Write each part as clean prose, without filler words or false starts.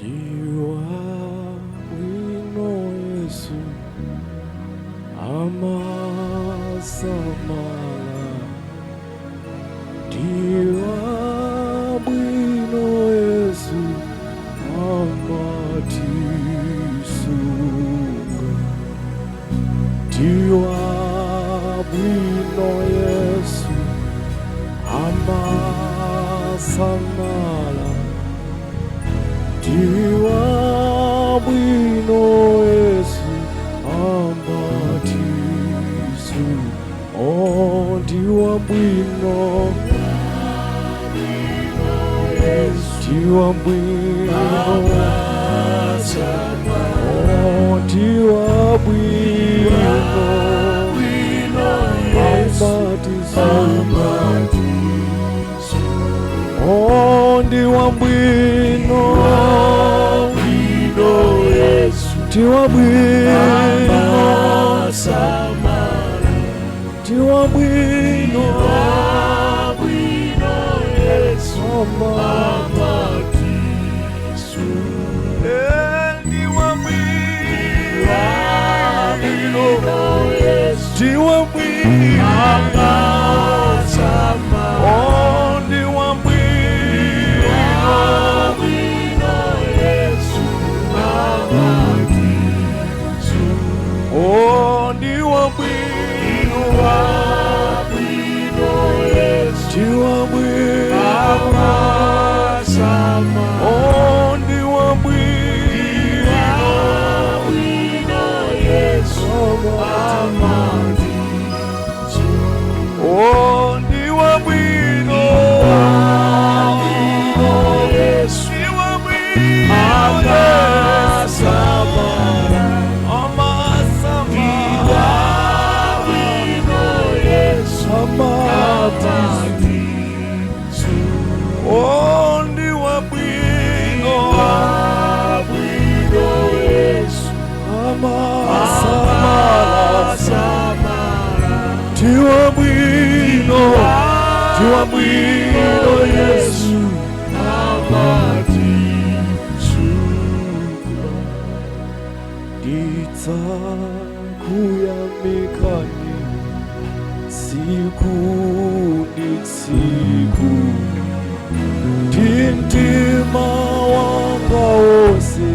Ndiwa wino Yesu amasamala. Ndiwa wino Yesu amatisunga. Ndiwa wino Yesu amasamala. Ndiwa wino Yesu amatisu. Oh, ndiwa wino Yesu, ndiwa wino oh, ndiwa wino amatisu. Oh, ndiwa wino Yesu, ndiwa wino samala. Ndiwa wino Yesu amatisu. Ndiwa wino Yesu, ndiwa wino samala. Oh, ndiwa wino Yesu amatisu. Oh, ndiwa wino Yesu, ndiwa wino samala. Oh, ndiwa wino Yesu amatisu. Oh, ndiwa wino Yesu, ndiwa wino samala. Amasamala. Ndiwa wino Yesu amatisu. Oh, ndiwa wino Yesu amasamala. Ndiwa wino Yesu amatisu. Ndidzakuyamikani tsiku ndi tsiku. Mtima wanga wose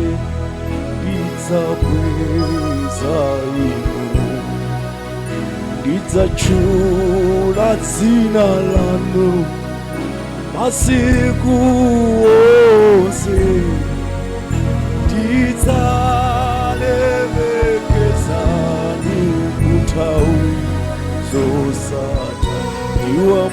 ndidzakweza inu. Ndidzatchula dzina lanu masiku wose. Ndidzalemekezani nthawi zosatha. Ndiwa